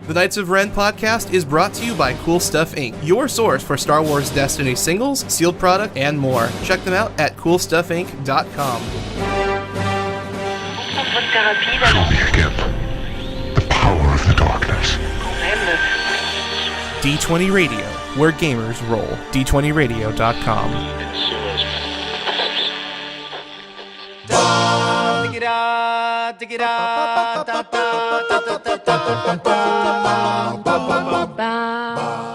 The Knights of Ren podcast is brought to you by Cool Stuff Inc., your source for Star Wars Destiny singles, sealed product, and more. Check them out at coolstuffinc.com. Show me again the power of the darkness. D20 Radio, where gamers roll. D20radio.com.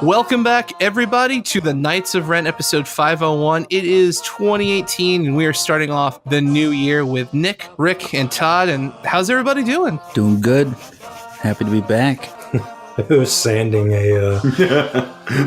Welcome back, everybody, to the Knights of Ren episode 501. It is 2018, and we are starting off the new year with Nick, Rick, and Todd. And how's everybody doing? Doing good. Happy to be back. Who's sanding a...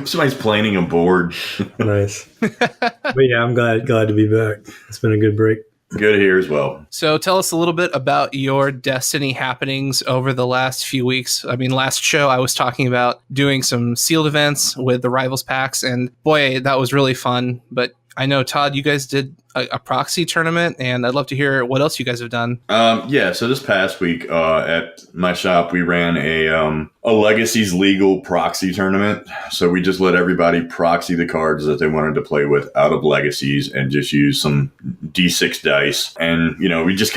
Somebody's planing a board. Nice. But yeah, I'm glad to be back. It's been a good break. Good here as well. So tell us a little bit about your Destiny happenings over the last few weeks. I mean, last show I was talking about doing some sealed events with the Rivals packs, and boy, that was really fun. But I know, Todd, you guys did a proxy tournament, and I'd love to hear what else you guys have done. So this past week at my shop, we ran a Legacies legal proxy tournament. So we just let everybody proxy the cards that they wanted to play with out of Legacies and just use some D6 dice. And, we just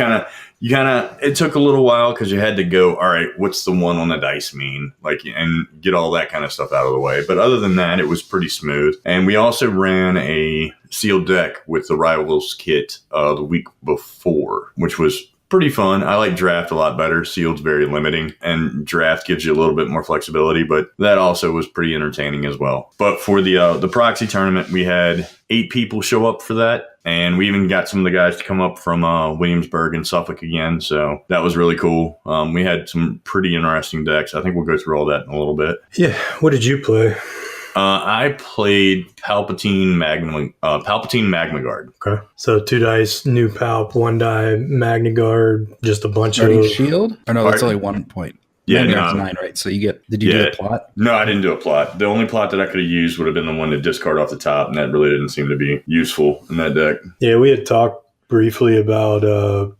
it took a little while because you had to go, all right, what's the one on the dice mean? And get all that kind of stuff out of the way. But other than that, it was pretty smooth. And we also ran a sealed deck with the Rivals kit the week before, which was pretty fun. I like draft a lot better. Sealed's very limiting, and draft gives you a little bit more flexibility, but that also was pretty entertaining as well. But for the proxy tournament, we had 8 people show up for that. And we even got some of the guys to come up from Williamsburg and Suffolk again. So that was really cool. We had some pretty interesting decks. I think we'll go through all that in a little bit. Yeah. What did you play? I played Palpatine Magna Guard. Okay. So 2 dice, new Palp, 1 die, Magna Guard, just a bunch of... shield? Or no, that's only 1 point. Yeah, Magna Guard's 9, right? So did you do a plot? No, I didn't do a plot. The only plot that I could have used would have been the one to discard off the top, and that really didn't seem to be useful in that deck. Yeah, we had talked briefly about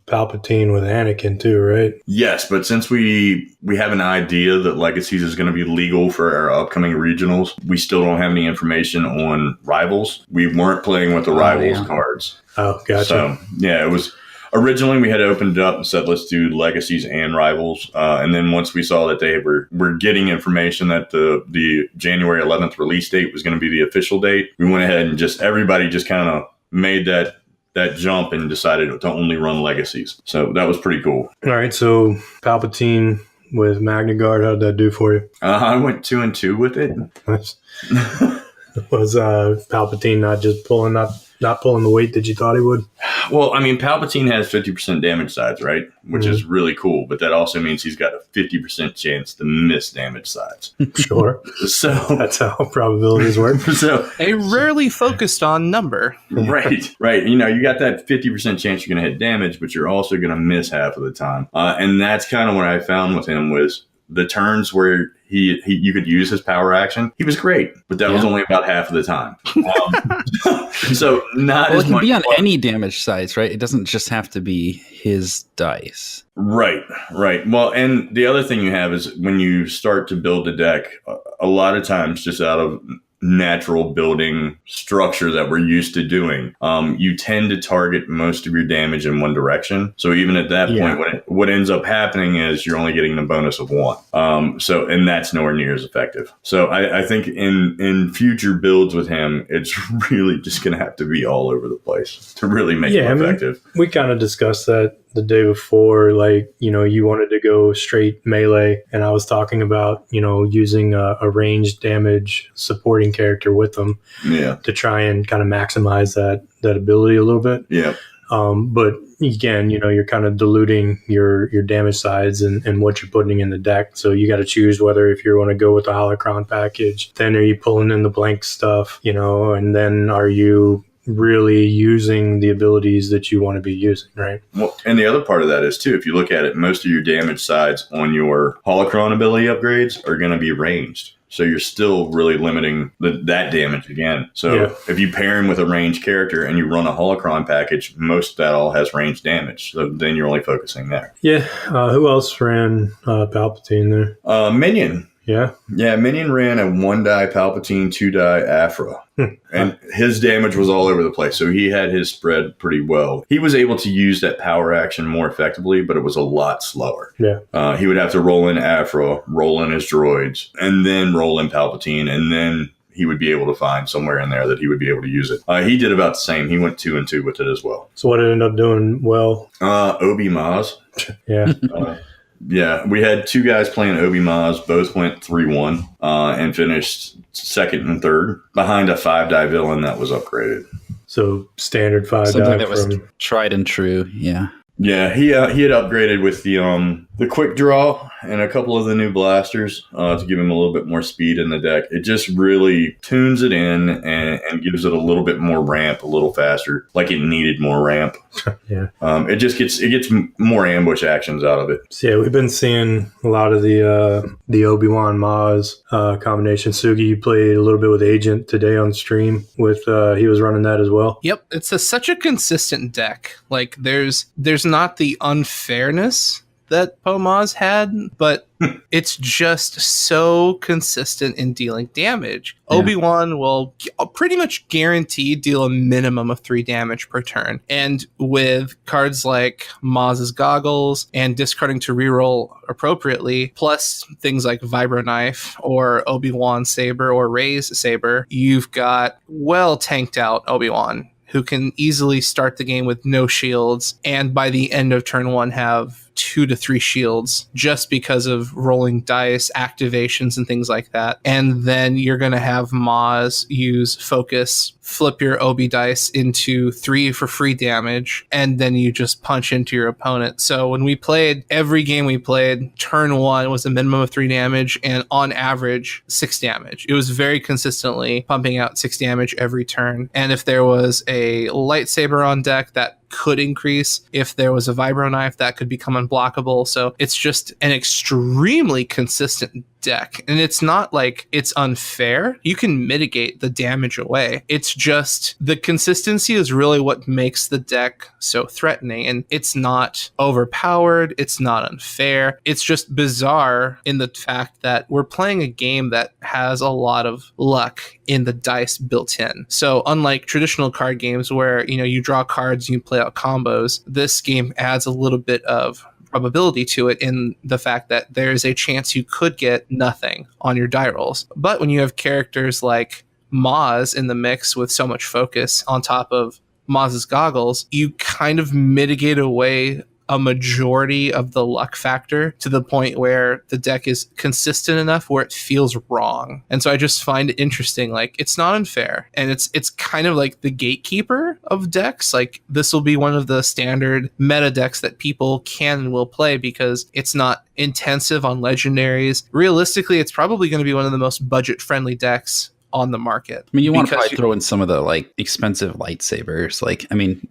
Palpatine with Anakin too, right? Yes, but since we have an idea that Legacies is going to be legal for our upcoming regionals, we still don't have any information on Rivals. We weren't playing with the Rivals cards. Oh, gotcha. So, yeah, it was... Originally, we had opened it up and said, let's do Legacies and Rivals. And then once we saw that they were getting information that the January 11th release date was going to be the official date, we went ahead and everybody just kind of made that jump and decided to only run Legacies. So that was pretty cool. All right. So Palpatine with Magna Guard, how'd that do for you? I went 2-2 with it. Nice. Was Palpatine not pulling the weight that you thought he would? Well, I mean, Palpatine has 50% damage sides, right? Which is really cool, but that also means he's got a 50% chance to miss damage sides. Sure. So that's how probabilities work. So a rarely focused on number. Right. You got that 50% chance you're going to hit damage, but you're also going to miss half of the time. And that's kind of what I found with him was the turns where you could use his power action. He was great, but that was only about half of the time. So not as much. It can be on any damage size, right? It doesn't just have to be his dice. Right. Well, and the other thing you have is when you start to build a deck, a lot of times just out of natural building structure that we're used to doing, you tend to target most of your damage in one direction. So even at that point, what ends up happening is you're only getting the bonus of 1. And that's nowhere near as effective. So I think in future builds with him, it's really just going to have to be all over the place to really make him effective. I mean, we kind of discussed that the day before, you wanted to go straight melee, and I was talking about, using a ranged damage supporting character with them to try and kind of maximize that ability a little bit. Yeah. But again, you're kind of diluting your damage sides and what you're putting in the deck. So you got to choose whether if you want to go with the holocron package, then are you pulling in the blank stuff, and then are you really using the abilities that you want to be using, right? Well, and the other part of that is, too, if you look at it, most of your damage sides on your holocron ability upgrades are going to be ranged. So you're still really limiting that damage again. So if you pair him with a ranged character and you run a holocron package, most of that all has ranged damage. So then you're only focusing there. Yeah. Who else ran Palpatine there? Minion. Yeah. Yeah, Minion ran a 1-die Palpatine, 2-die Afra. And his damage was all over the place. So he had his spread pretty well. He was able to use that power action more effectively, but it was a lot slower. Yeah. He would have to roll in Afra, roll in his droids, and then roll in Palpatine, and then he would be able to find somewhere in there that he would be able to use it. He did about the same. He went 2 and 2 with it as well. So what ended up doing well? Obi Maz. Yeah. Yeah, we had 2 guys playing Obi Maz. Both went 3-1 and finished second and third behind a 5-die villain that was upgraded. So standard 5-die. Something that was tried and true. Yeah. Yeah, he had upgraded with the quick draw and a couple of the new blasters to give him a little bit more speed in the deck. It just really tunes it in and gives it a little bit more ramp, a little faster, like it needed more ramp. Yeah. It gets more ambush actions out of it. So yeah, we've been seeing a lot of the Obi-Wan Maz combination. Sugi, you played a little bit with Agent today on stream with he was running that as well. Yep, it's such a consistent deck. Like there's not the unfairness that Pomaz had, but it's just so consistent in dealing damage. Yeah. Obi-Wan will pretty much guaranteed deal a minimum of 3 damage per turn. And with cards like Maz's Goggles and discarding to reroll appropriately, plus things like Vibro Knife or Obi-Wan Saber or Rey's Saber, you've got well tanked out Obi-Wan, who can easily start the game with no shields and by the end of turn 1 have 2 to 3 shields just because of rolling dice, activations, and things like that. And then you're going to have Maz use Focus, flip your Obi dice into 3 for free damage, and then you just punch into your opponent. So when we played, every game we played, turn 1 was a minimum of 3 damage and on average 6 damage. It was very consistently pumping out 6 damage every turn. And if there was a lightsaber on deck, that could increase. If there was a Vibro Knife, that could become unblockable. So it's just an extremely consistent deck. And it's not like it's unfair. You can mitigate the damage away. It's just the consistency is really what makes the deck so threatening. And it's not overpowered. It's not unfair. It's just bizarre in the fact that we're playing a game that has a lot of luck in the dice built in. So unlike traditional card games where, you draw cards and you play out combos, this game adds a little bit of probability to it in the fact that there is a chance you could get nothing on your die rolls. But when you have characters like Maz in the mix with so much focus on top of Maz's Goggles, you kind of mitigate away a majority of the luck factor to the point where the deck is consistent enough where it feels wrong. And so I just find it interesting. Like, it's not unfair. And it's kind of like the gatekeeper of decks. Like, this will be one of the standard meta decks that people can and will play because it's not intensive on legendaries. Realistically, it's probably going to be one of the most budget-friendly decks on the market. I mean, you want to probably throw in some of the like expensive lightsabers. Like, I mean,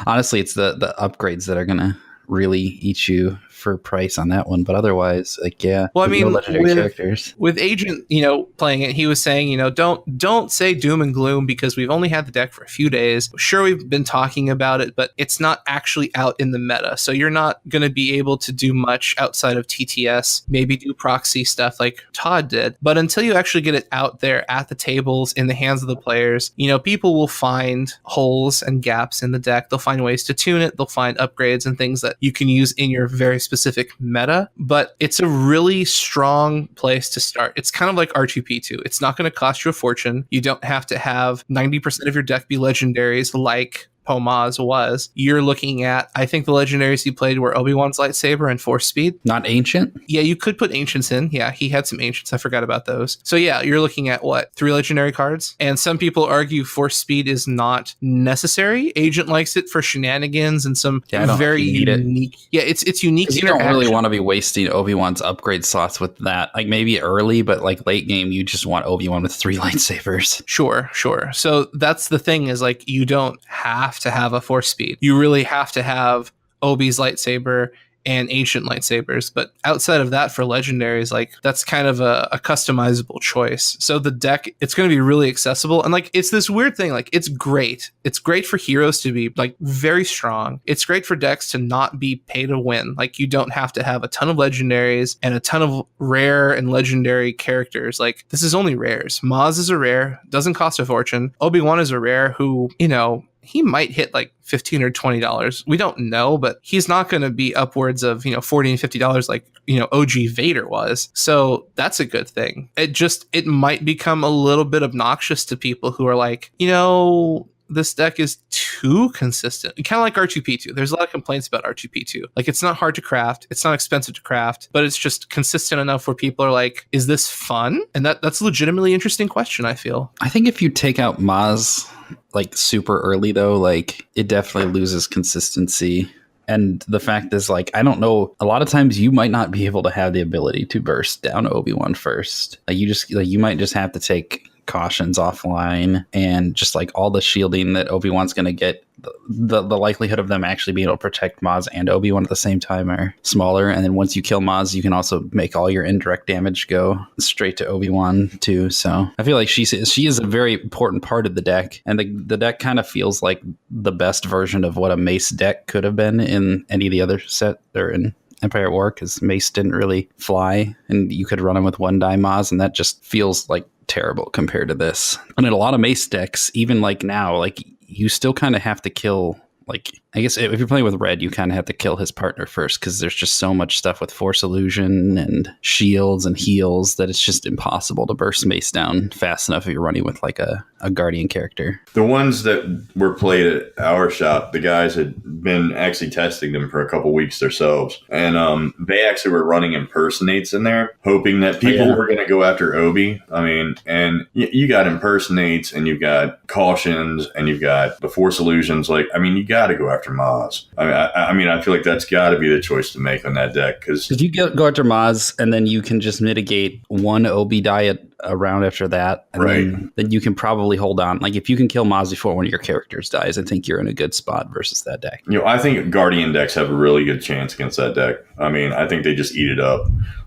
honestly, it's the upgrades that are going to really eat you for price on that one, but otherwise, like, yeah. Well, I mean, no legendary characters. With Agent, playing it, he was saying, don't say doom and gloom because we've only had the deck for a few days. Sure, we've been talking about it, but it's not actually out in the meta, so you're not going to be able to do much outside of TTS. Maybe do proxy stuff like Todd did, but until you actually get it out there at the tables in the hands of the players, people will find holes and gaps in the deck. They'll find ways to tune it. They'll find upgrades and things that you can use in your very specific meta, but it's a really strong place to start. It's kind of like R2P2. It's not going to cost you a fortune. You don't have to have 90% of your deck be legendaries like Pomaz was. You're looking at, I think the legendaries he played were Obi-Wan's lightsaber and Force Speed. Not Ancient? Yeah, you could put Ancients in. Yeah, he had some Ancients. I forgot about those. So yeah, you're looking at what? 3 legendary cards? And some people argue Force Speed is not necessary. Agent likes it for shenanigans and some very unique. Yeah, it's unique. You don't really want to be wasting Obi-Wan's upgrade slots with that. Like maybe early, but like late game, you just want Obi-Wan with 3 lightsabers. Sure. So that's the thing is like you don't have to have a Force Speed. You really have to have Obi's lightsaber and ancient lightsabers. But outside of that, for legendaries, like that's kind of a customizable choice. So the deck, it's going to be really accessible. And like, it's this weird thing. Like, it's great. It's great for heroes to be like very strong. It's great for decks to not be pay to win. Like, you don't have to have a ton of legendaries and a ton of rare and legendary characters. Like, this is only rares. Maz is a rare, doesn't cost a fortune. Obi-Wan is a rare who, you know, he might hit like $15 or $20. We don't know, but he's not going to be upwards of, you know, $40 and $50 like, you know, OG Vader was. So that's a good thing. It might become a little bit obnoxious to people who are like, you know, this deck is too consistent. Kind of like R2P2. There's a lot of complaints about R2P2. Like, it's not hard to craft. It's not expensive to craft, but it's just consistent enough where people are like, is this fun? And that's a legitimately interesting question, I feel. I think if you take out Maz like super early though, like it definitely loses consistency. And the fact is, like, I don't know, a lot of times you might not be able to have the ability to burst down Obi-Wan first. Like, you might just have to take cautions offline, and just like all the shielding that Obi-Wan's going to get, the likelihood of them actually being able to protect Maz and Obi-Wan at the same time are smaller. And then once you kill Maz, you can also make all your indirect damage go straight to Obi-Wan too. So I feel like she is a very important part of the deck, and the deck kind of feels like the best version of what a Mace deck could have been in any of the other set or in Empire at War, because Mace didn't really fly and you could run him with 1-die Maz, and that just feels like terrible compared to this. And in a lot of Mace decks, even like now, like you still kind of have to kill, like, I guess if you're playing with red, you kind of have to kill his partner first, because there's just so much stuff with Force Illusion and shields and heals that it's just impossible to burst Mace down fast enough if you're running with like a Guardian character. The ones that were played at our shop, the guys had been actually testing them for a couple weeks themselves, and they actually were running impersonates in there, hoping that people were going to go after Obi. I mean, and you got impersonates, and you've got cautions, and you've got the Force Illusions. Like, I mean, you got to go after Maz. I mean, I feel like that's got to be the choice to make on that deck, because if you go after Maz, and then you can just mitigate one Obi die a round after that, and then you can probably hold on. Like, if you can kill Maz before one of your characters dies, I think you're in a good spot versus that deck. You know, I think Guardian decks have a really good chance against that deck. I mean, I think they just eat it up.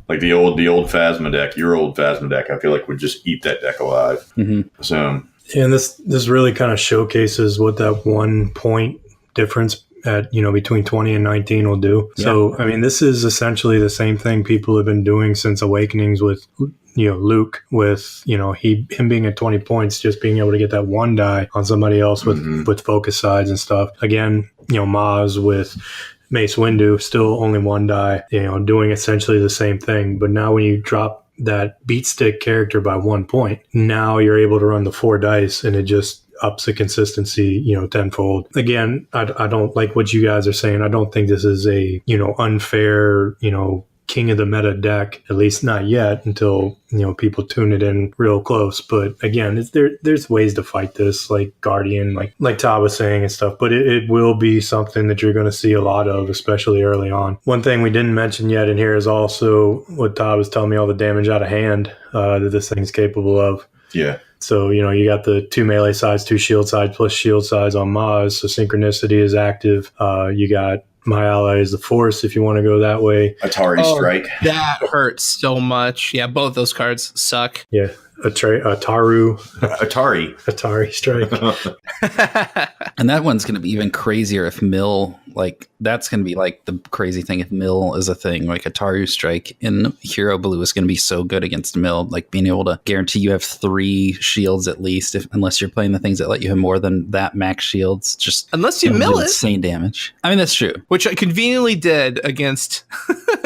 Like the old Phasma deck, your old Phasma deck, I feel like would just eat that deck alive. Mm-hmm. So, and this really kind of showcases what that 1 point difference at, you know, between 20 and 19 will do. Yeah. So, I mean, this is essentially the same thing people have been doing since Awakenings with, you know, Luke, with, you know, him being at 20 points, just being able to get that 1 die on somebody else with focus sides and stuff. Again, you know, Maz with Mace Windu, still only 1 die, you know, doing essentially the same thing. But now when you drop that beat stick character by 1 point, now you're able to run the 4 dice, and it just ups the consistency, you know, tenfold. Again, I don't like what you guys are saying. I don't think this is a, you know, unfair, you know, king of the meta deck, at least not yet, until, you know, people tune it in real close. But again, there's ways to fight this, like Guardian, like Todd was saying and stuff, but it will be something that you're going to see a lot of, especially early on. One thing we didn't mention yet in here is also what Todd was telling me, all the damage out of hand that this thing's capable of. Yeah. So, you know, you got the 2 melee sides, 2 shield sides, plus shield sides on Maz. So Synchronicity is active. You got My Ally is the Force, if you want to go that way. Atari Strike. That hurts so much. Yeah, both those cards suck. Yeah. Atari Strike. And that one's going to be even crazier if Mill, like, that's going to be like the crazy thing if Mill is a thing. Like, Ataru Strike in Hero Blue is going to be so good against Mill, like being able to guarantee you have 3 shields at least, unless you're playing the things that let you have more than that max shields. Just unless you mill it. Insane damage. I mean, that's true. Which I conveniently did against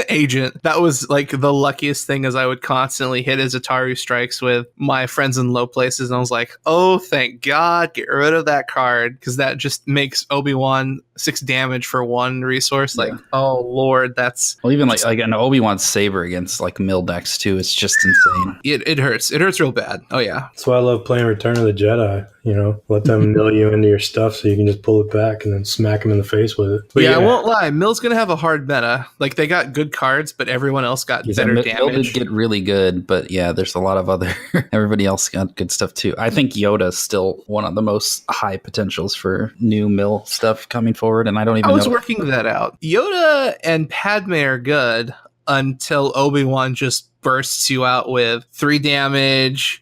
Agent. That was like the luckiest thing, as I would constantly hit his Ataru Strikes with my friends in low places, and I was like, oh, thank God, get rid of that card, because that just makes Obi-Wan 6 damage for 1 resource. Like, oh Lord, that's even like an Obi-Wan Saber against like mill decks too. It's just insane. It hurts. It hurts real bad. Oh yeah. That's why I love playing Return of the Jedi. You know, let them mill you into your stuff so you can just pull it back and then smack them in the face with it. But yeah, I won't lie. Mill's gonna have a hard meta. Like, they got good cards, but everyone else got better damage. Mill did get really good, but yeah, there's a lot of other. Everybody else got good stuff too. I think Yoda is still one of the most high potentials for new mill stuff coming forward. straightforward, and I don't even I was know. working that out. Yoda and Padme are good until Obi-Wan just bursts you out with 3 damage,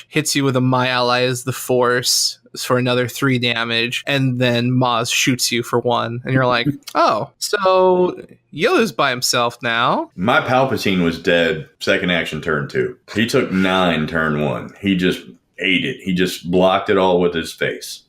hits you with a My Ally is the Force for another 3 damage, and then Maz shoots you for 1. And you're like, oh, so Yoda's by himself now. My Palpatine was dead second action turn 2. He took 9 turn 1. He just ate it. He just blocked it all with his face.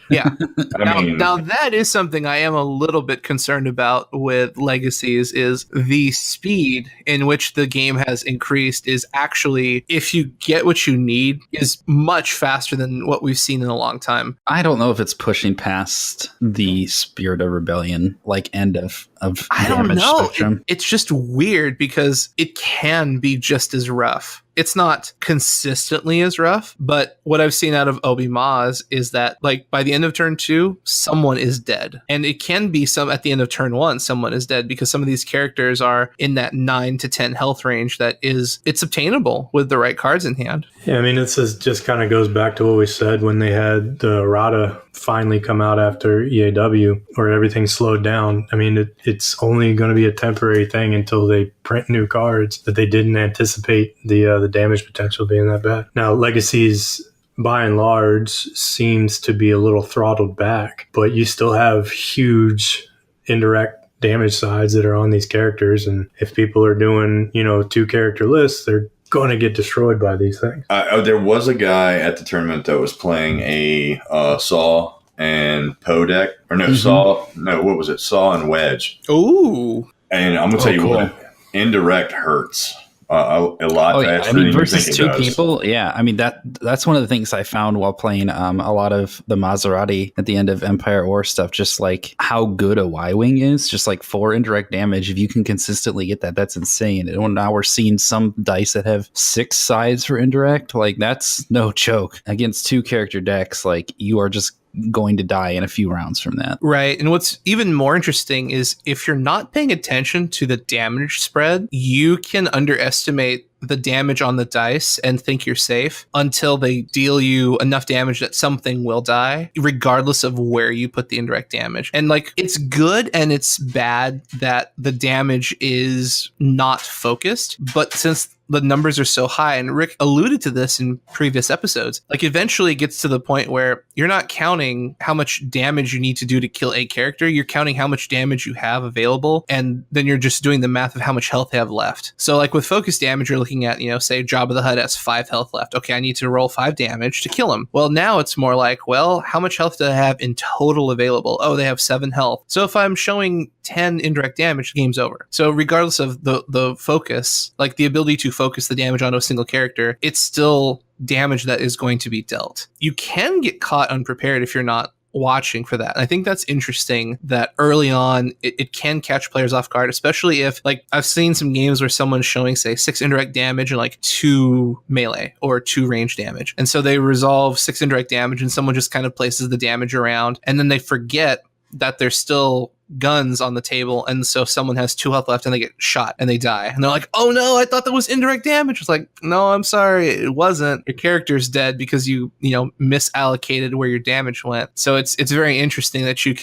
Yeah. I mean, now that is something I am a little bit concerned about with Legacies is the speed in which the game has increased is actually, if you get what you need, is much faster than what we've seen in a long time. I don't know if it's pushing past the Spirit of Rebellion, like end of I don't damage know. spectrum. It's just weird because it can be just as rough. It's not consistently as rough, but what I've seen out of Obi Maz is that, like, by the end of turn 2, someone is dead. And it can be some at the end of turn 1, someone is dead because some of these characters are in that 9 to 10 health range that it's obtainable with the right cards in hand. Yeah, I mean, it just kind of goes back to what we said when they had the errata finally come out after EAW, where everything slowed down. I mean, it's only going to be a temporary thing until they print new cards that they didn't anticipate the damage potential being that bad. Now, Legacies, by and large, seems to be a little throttled back, but you still have huge indirect damage sides that are on these characters. And if people are doing, 2 character lists, they're going to get destroyed by these things. There was a guy at the tournament that was playing a Saw and Poe deck. Or no, what was it? Saw and Wedge. Ooh. And I'm going to tell you what, indirect hurts a lot faster than versus you think it 2 does. people, yeah. I mean, that's one of the things I found while playing a lot of the Maserati at the end of Empire War stuff, just like how good a Y-Wing is, just like 4 indirect damage. If you can consistently get that, that's insane. And now we're seeing some dice that have 6 sides for indirect. Like, that's no joke. Against 2 character decks, like, you are just going to die in a few rounds from that. Right. And what's even more interesting is if you're not paying attention to the damage spread, you can underestimate the damage on the dice and think you're safe until they deal you enough damage that something will die, regardless of where you put the indirect damage. And like, it's good and it's bad that the damage is not focused, but since the numbers are so high, and Rick alluded to this in previous episodes, like eventually it gets to the point where you're not counting how much damage you need to do to kill a character, you're counting how much damage you have available, and then you're just doing the math of how much health they have left. So like with focus damage, you're looking at, say Jabba the Hutt has 5 health left. Okay, I need to roll 5 damage to kill him. Well, now it's more like, well, how much health do they have in total available? Oh, they have 7 health. So if I'm showing 10 indirect damage, the game's over. So regardless of the focus, like the ability to focus the damage onto a single character, it's still damage that is going to be dealt. You can get caught unprepared if you're not watching for that. And I think that's interesting that early on it can catch players off guard, especially if, like, I've seen some games where someone's showing, say, 6 indirect damage and like 2 melee or 2 range damage. And so they resolve 6 indirect damage and someone just kind of places the damage around, and then they forget that there's still guns on the table, and so someone has 2 health left and they get shot and they die, and they're like, oh no, I thought that was indirect damage. It's like, no, I'm sorry, it wasn't. Your character's dead because you misallocated where your damage went. So it's very interesting that you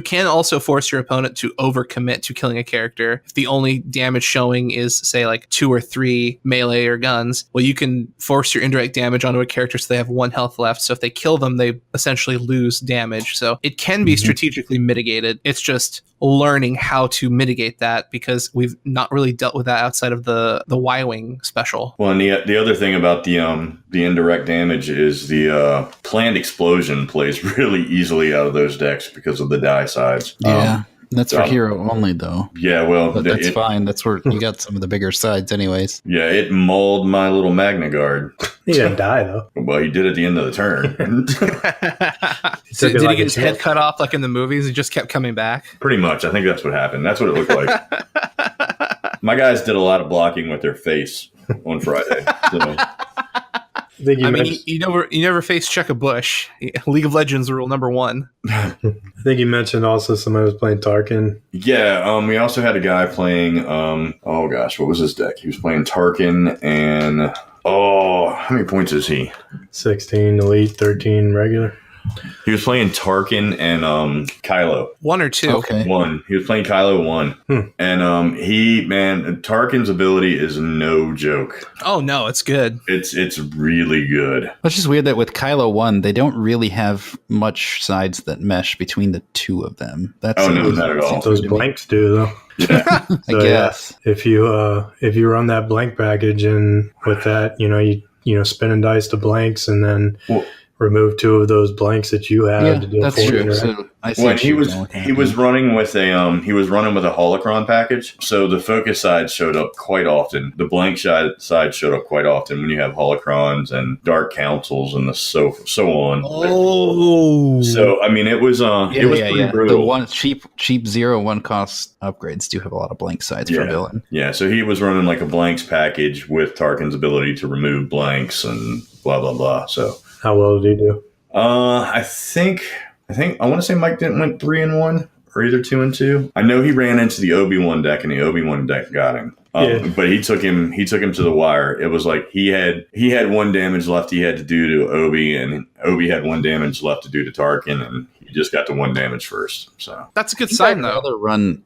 can also force your opponent to overcommit to killing a character. If the only damage showing is, say, like 2 or 3 melee or guns, well, you can force your indirect damage onto a character so they have 1 health left. So if they kill them, they essentially lose damage. So it can be strategically mitigated. It's just learning how to mitigate that, because we've not really dealt with that outside of the Y-Wing special. Well, and the other thing about the indirect damage is the planned explosion plays really easily out of those decks because of the die sides. Yeah. That's for hero only, though. Yeah, well, but that's fine. That's where you got some of the bigger sides, anyways. Yeah, it mauled my little Magna Guard. He didn't die, though. Well, he did at the end of the turn. So did he get his head cut off like in the movies? He just kept coming back? Pretty much. I think that's what happened. That's what it looked like. My guys did a lot of blocking with their face on Friday. So. You never face check a bush. League of Legends rule number 1. I think you mentioned also somebody was playing Tarkin. Yeah, we also had a guy playing, what was his deck? He was playing Tarkin and, how many points is he? 16 elite, 13 regular. He was playing Tarkin and Kylo. 1 or 2. Okay. 1. He was playing Kylo 1. And Tarkin's ability is no joke. Oh no, it's good. It's really good. It's just weird that with Kylo 1, they don't really have much sides that mesh between the two of them. That's Oh, no, not at all. Those blanks do, though. Yeah. I guess. If you run that blank package and with that, you spinning dice to blanks and then remove 2 of those blanks that you had. Yeah, to do that's 4, true. right? So I see Well, what he you're was going with that. he was running with a holocron package, so the focus side showed up quite often. The blank side showed up quite often when you have holocrons and dark councils and so on. Oh, So I mean, it was pretty brutal. The one cheap 0-1 cost upgrades do have a lot of blank sides for villain. Yeah, so he was running like a blanks package with Tarkin's ability to remove blanks and blah blah blah. So How well did he do? I think I want to say Mike didn't went 3-1 or either 2-2. I know he ran into the Obi-Wan deck and the Obi-Wan deck got him. But he took him to the wire. It was like he had 1 damage left he had to do to Obi, and Obi had 1 damage left to do to Tarkin, and he just got to 1 damage first. So that's a good sign though.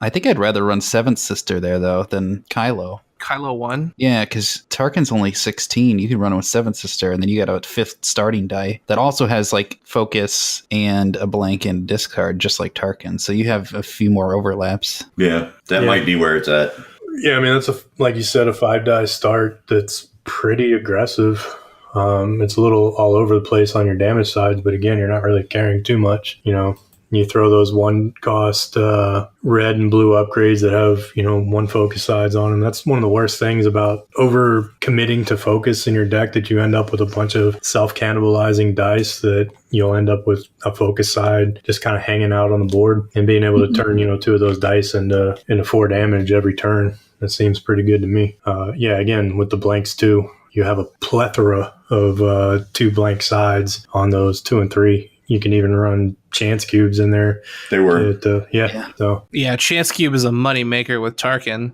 I think I'd rather run Seventh Sister there though than Kylo. Kylo 1. Yeah, because Tarkin's only 16. You can run with Seventh Sister, and then you got a 5th starting die that also has like focus and a blank and discard, just like Tarkin. So you have a few more overlaps. yeah, that might be where it's at. Yeah, I mean, that's like you said, a 5-die start that's pretty aggressive. It's a little all over the place on your damage sides, but again, you're not really carrying too much. You throw those 1-cost red and blue upgrades that have 1 focus sides on them. That's one of the worst things about over committing to focus in your deck, that you end up with a bunch of self-cannibalizing dice that you'll end up with a focus side just kind of hanging out on the board, and being able to turn 2 of those dice into 4 damage every turn. That seems pretty good to me. Again, with the blanks too, you have a plethora of 2 blank sides on those 2 and 3. You can even run chance cubes in there. They were. So Chance Cube is a money maker with Tarkin.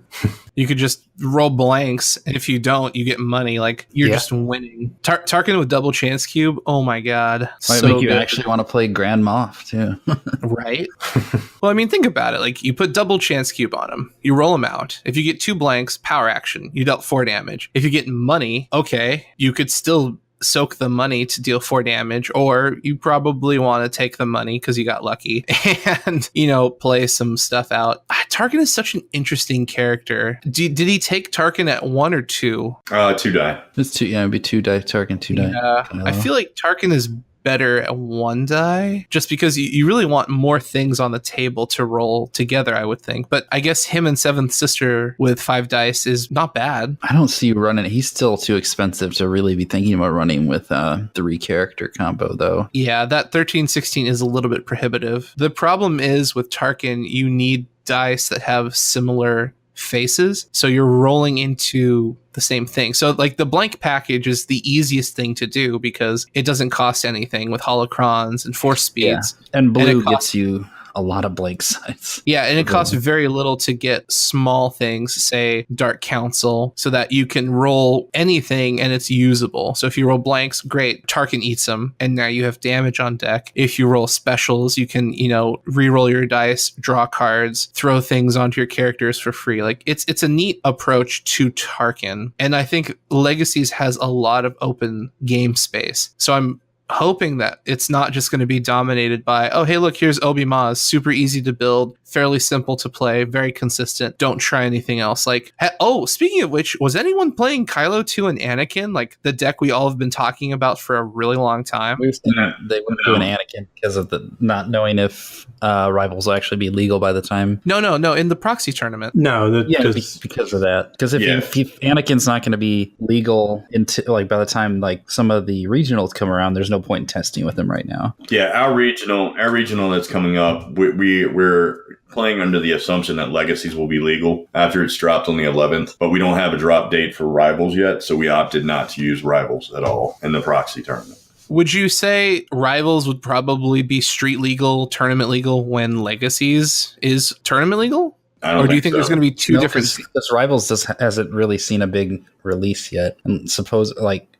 You could just roll blanks, and if you don't, you get money. Like you're just winning. Tarkin with double Chance Cube. Oh my god, Might make you actually want to play Grand Moff too. Right? Well, I mean, think about it. Like you put double Chance Cube on him, you roll him out. If you get 2 blanks, power action, you dealt 4 damage. If you get money, okay, you could still soak the money to deal 4 damage, or you probably want to take the money because you got lucky and play some stuff out. Tarkin is such an interesting character. Did he take Tarkin at 1 or 2? 2 die. It's 2. Yeah, it'd be 2 die Tarkin, 2 die. Yeah, I feel like Tarkin is better at 1 die, just because you really want more things on the table to roll together, I would think. But I guess him and Seventh Sister with 5 dice is not bad. I don't see you running. He's still too expensive to really be thinking about running with 3 character combo though. Yeah, that 13-16 is a little bit prohibitive. The problem is with Tarkin, you need dice that have similar faces, so you're rolling into the same thing. So like the blank package is the easiest thing to do because it doesn't cost anything with holocrons and force speeds. Yeah. And blue gets you a lot of blank sides. Yeah, and it costs very little to get small things, say Dark Council, so that you can roll anything and it's usable. So if you roll blanks, great, Tarkin eats them, and now you have damage on deck. If you roll specials, you can, re-roll your dice, draw cards, throw things onto your characters for free. Like it's a neat approach to Tarkin, and I think Legacies has a lot of open game space. So I'm hoping that it's not just going to be dominated by, oh, hey, look, here's Obi-Maz, super easy to build, fairly simple to play, very consistent. Don't try anything else. Like, speaking of which, was anyone playing Kylo 2 and Anakin, like the deck we all have been talking about for a really long time? They went to an Anakin because of the not knowing if rivals will actually be legal by the time. No, in the proxy tournament. No, because of that. Because if Anakin's not going to be legal until by the time some of the regionals come around, there's no point in testing with him right now. Yeah, our regional that's coming up, we're playing under the assumption that Legacies will be legal after it's dropped on the 11th, but we don't have a drop date for Rivals yet, so we opted not to use Rivals at all in the proxy tournament. Would you say Rivals would probably be street legal, tournament legal when Legacies is tournament legal? I don't Or do you think there's going to be two different? This Rivals hasn't really seen a big release yet. And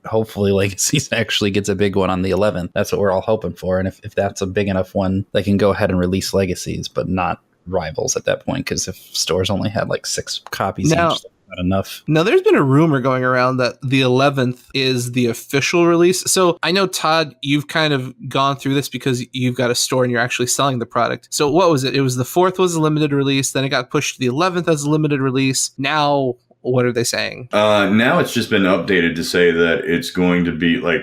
hopefully Legacies actually gets a big one on the 11th. That's what we're all hoping for. And if that's a big enough one, they can go ahead and release Legacies, but not Rivals at that point. Because if stores only had like 6 copies each, that's not enough. Now, there's been a rumor going around that the 11th is the official release. So I know, Todd, you've kind of gone through this because you've got a store and you're actually selling the product. So what was it? It was the 4th was a limited release. Then it got pushed to the 11th as a limited release. Now, what are they saying? Now it's just been updated to say that it's going to be like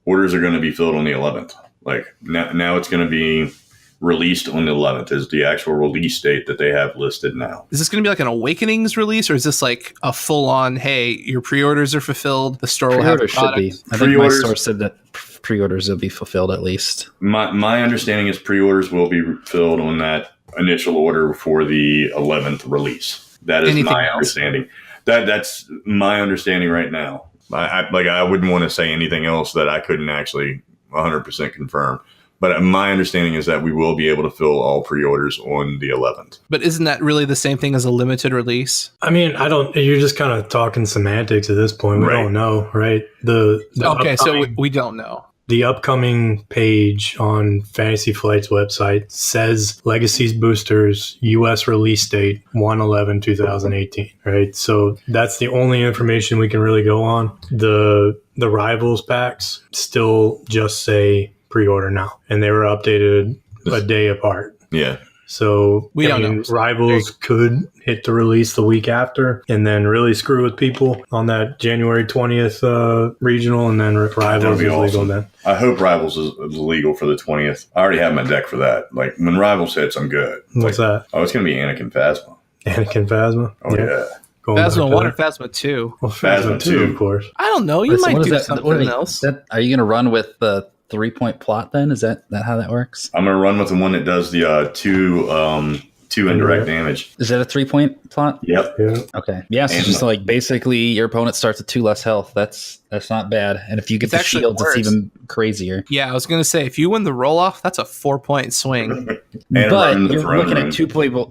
orders are going to be filled on the 11th. Like now it's going to be released on the 11th is the actual release date that they have listed now. Is this going to be like an Awakenings release, or is this like a full-on, hey, your pre-orders are fulfilled, the store will have the product? Should be. I think my store said that pre-orders will be fulfilled at least. My understanding is pre-orders will be filled on that initial order for the 11th release. That is my understanding. That's my understanding right now. I wouldn't want to say anything else that I couldn't actually 100% confirm. But my understanding is that we will be able to fill all pre-orders on the 11th. But isn't that really the same thing as a limited release? I mean, you're just kind of talking semantics at this point. We don't know, right? So we don't know. The upcoming page on Fantasy Flight's website says Legacies boosters US release date 1/11/2018, right? So that's the only information we can really go on. The Rivals packs still just say pre-order now, and they were updated a day apart. Yeah. So we don't know. Rivals could hit the release the week after and then really screw with people on that January 20th regional, and then Rivals is legal then. I hope Rivals is legal for the 20th. I already have my deck for that. Like when Rivals hits, I'm good. What's that? Oh, it's going to be Anakin Phasma. Anakin Phasma? Oh, yeah. Phasma 1 or Phasma 2? Well, Phasma 2, of course. I don't know. You might do something else. Are you going to run with the 3-point plot then? Is that how that works? I'm going to run with the one that does the two indirect damage. Is that a 3-point plot? Yep. Yeah. Okay. Yeah, so just like basically your opponent starts with 2 less health. That's not bad. And if you get the shields, it's even crazier. Yeah, I was going to say, if you win the roll-off, that's a 4-point swing. But you're looking at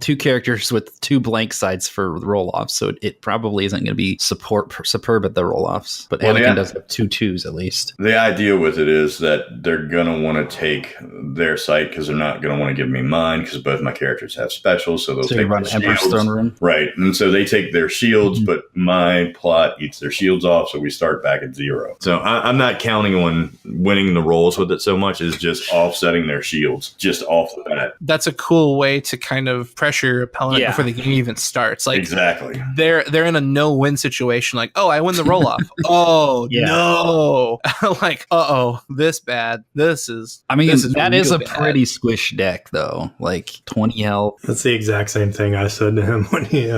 2 characters with 2 blank sides for roll-offs, so it probably isn't going to be superb at the roll-offs. But Anakin does have 2 2s at least. The idea with it is that they're going to want to take their site because they're not going to want to give me mine because both my characters have specials, so they'll take run Emperor's Throne Room. Right, and so they take their shields, but my plot eats their shields off, so we start back at 0. So I'm not counting on winning the rolls with it so much as just offsetting their shields just off the bat. That's a cool way to kind of pressure your opponent before the game even starts. Like exactly, they're in a no-win situation. Like, oh, I win the roll-off. Oh no! Like, this bad. This is. I mean, that is a bad. pretty squish deck though. Like 20 health. That's the exact same thing I said to him when he.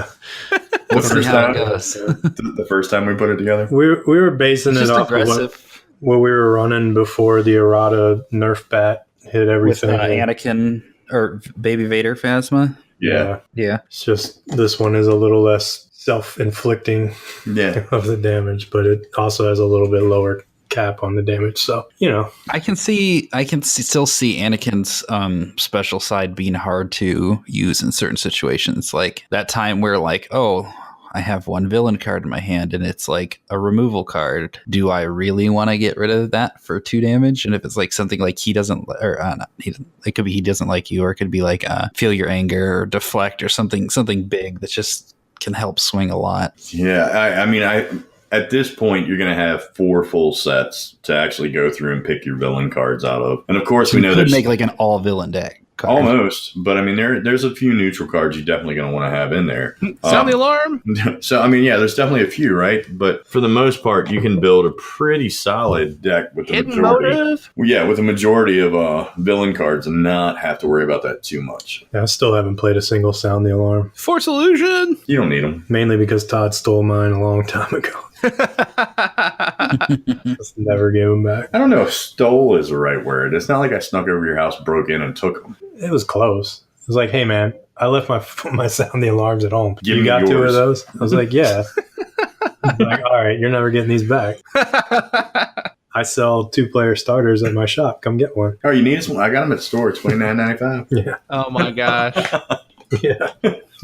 We'll see how it goes. The first time we put it together, we were basing it off aggressive. of what we were running before the errata nerf bat hit everything. With Anakin or Baby Vader Phasma. Yeah. It's just this one is a little less self-inflicting of the damage, but it also has a little bit lower cap on the damage. So, I can still see Anakin's special side being hard to use in certain situations. Like that time where like, I have 1 villain card in my hand and it's like a removal card. Do I really want to get rid of that for 2 damage? And if it's like something like he doesn't, or it could be he doesn't like you, or it could be like feel your anger or deflect or something big that just can help swing a lot. Yeah, I mean, at this point, you're going to have 4 full sets to actually go through and pick your villain cards out of. And of course, we know there's make like an all villain deck. Card. Almost, but I mean, there's a few neutral cards you're definitely going to want to have in there. Sound the alarm. So, I mean, there's definitely a few, right? But for the most part, you can build a pretty solid deck with the majority. With a majority of villain cards and not have to worry about that too much. I still haven't played a single Sound the Alarm. Force Illusion. You don't need them. Mainly because Todd stole mine a long time ago. Just never gave them back. I don't know if stole is the right word. It's not like I snuck over your house, broke in, and took them. It was close. It was like, hey, man, I left my Sound the Alarms at home. Give you got yours. 2 of those? I was like, yeah. I was like, all right, you're never getting these back. I sell 2-player starters at my shop. Come get one. Oh, you need one? I got them at the store. $29.95. Yeah. Oh, my gosh. Yeah.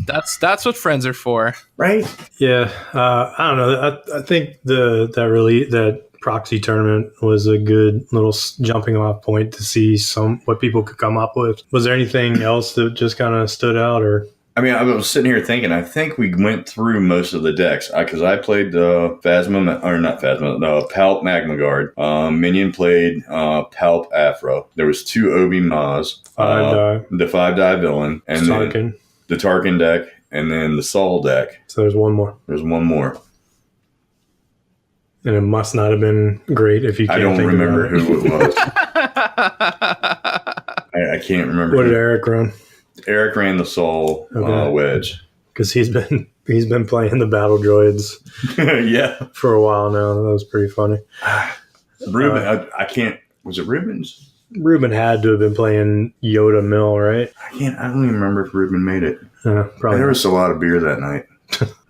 That's what friends are for. Right? Yeah, I don't know. I think that proxy tournament was a good little jumping off point to see what people could come up with. Was there anything else that just kind of stood out, or? I mean, I was sitting here thinking, I think we went through most of the decks because I played Palp Magma Guard. Minion played Palp Afro. There was 2 Obi Maz, 5-die. the 5-die villain, and Tarkin. then the Tarkin deck, and then the Saul deck. So there's one more. There's one more. And it must not have been great if you can't I don't think remember about it. who it was. I can't remember. What did Eric run? Eric ran the Saul wedge. Because he's been playing the battle droids Yeah. for a while now. That was pretty funny. Ruben, I can't. Was it Ruben's? Ruben had to have been playing Yoda Mill, right? I don't even remember if Ruben made it. Probably. There was a lot of beer that night.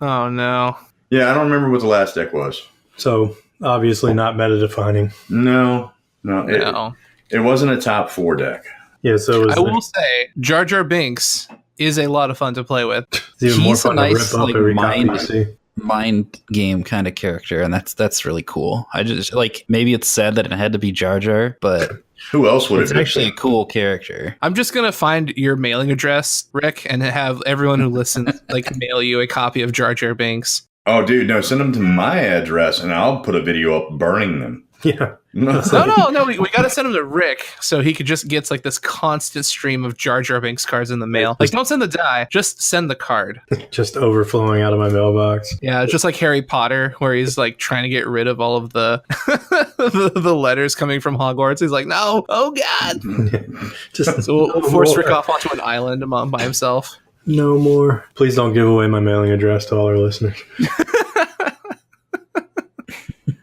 Oh no. Yeah, I don't remember what the last deck was. So obviously not meta defining. No. It wasn't a top 4 deck. Yeah, so I will say Jar Jar Binks is a lot of fun to play with. it's even more He's a fun nice, to rip up like, every copy you see. mind game kind of character, and that's really cool. I just like, maybe it's sad that it had to be Jar Jar, but Who else would it's it be? actually a cool character. I'm just gonna find your mailing address, Rick, and have everyone who listens mail you a copy of Jar Jar Binks. Oh, dude, no, send them to my address, and I'll put a video up burning them. Yeah. No, we gotta send him to Rick so he could just gets this constant stream of Jar Jar Binks cards in the mail. Don't send the die, just send the card. Just overflowing out of my mailbox. Yeah, just like Harry Potter, where he's trying to get rid of all of the the letters coming from Hogwarts. He's like, no, oh god. Just So we'll force Rick off onto an island by himself. no more. Please don't give away my mailing address to all our listeners.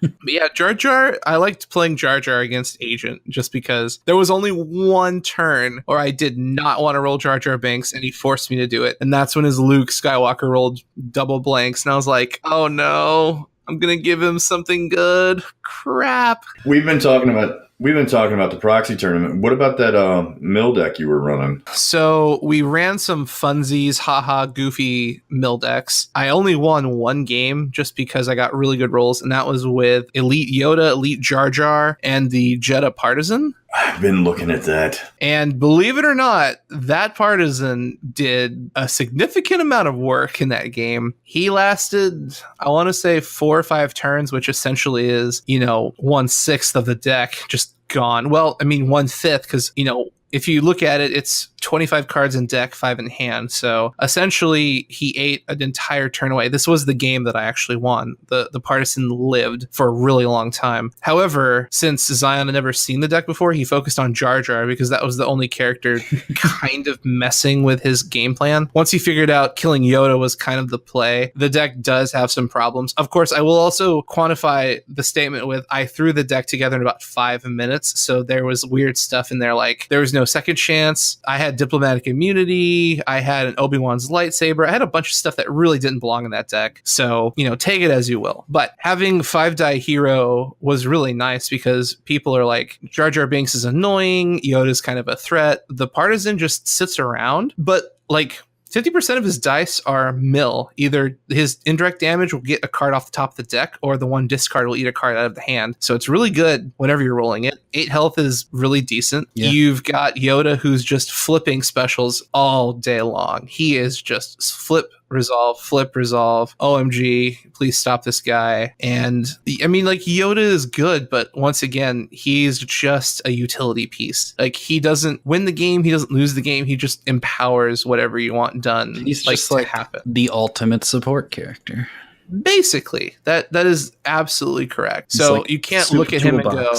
But yeah, Jar Jar, I liked playing Jar Jar against Agent just because there was only one turn where I did not want to roll Jar Jar Binks and he forced me to do it. And that's when his Luke Skywalker rolled double blanks. And I was like, oh no, I'm going to give him something good. Crap. We've been talking about the proxy tournament. What about that mill deck you were running? So we ran some funsies, haha, goofy mill decks. I only won one game just because I got really good rolls, and that was with Elite Yoda, Elite Jar Jar, and the Jedha Partisan. I've been looking at that. And believe it or not, that Partisan did a significant amount of work in that game. He lasted, I want to say 4 or 5 turns, which essentially is, 1/6 of the deck just gone. Well, I mean 1/5, because, if you look at it, it's 25 cards in deck, 5 in hand. So essentially, he ate an entire turn away. This was the game that I actually won. The Partisan lived for a really long time. However, since Zion had never seen the deck before, he focused on Jar Jar because that was the only character kind of messing with his game plan. Once he figured out killing Yoda was kind of the play, the deck does have some problems. Of course, I will also quantify the statement with I threw the deck together in about 5 minutes. So there was weird stuff in there, like there was no second chance. I had diplomatic immunity. I had an Obi-Wan's lightsaber. I had a bunch of stuff that really didn't belong in that deck. So, take it as you will. But having 5-die hero was really nice because people are like, Jar Jar Binks is annoying. Yoda's kind of a threat. The Partisan just sits around, but 50% of his dice are mill. Either his indirect damage will get a card off the top of the deck, or the one discard will eat a card out of the hand. So it's really good whenever you're rolling it. 8 health is really decent. Yeah. You've got Yoda who's just flipping specials all day long. He is just flip, resolve. OMG, please stop this guy. And I mean, Yoda is good, but once again, he's just a utility piece. He doesn't win the game, he doesn't lose the game, he just empowers whatever you want done. He's just to happen. The ultimate support character. Basically, that is absolutely correct. So you can't look at him and go,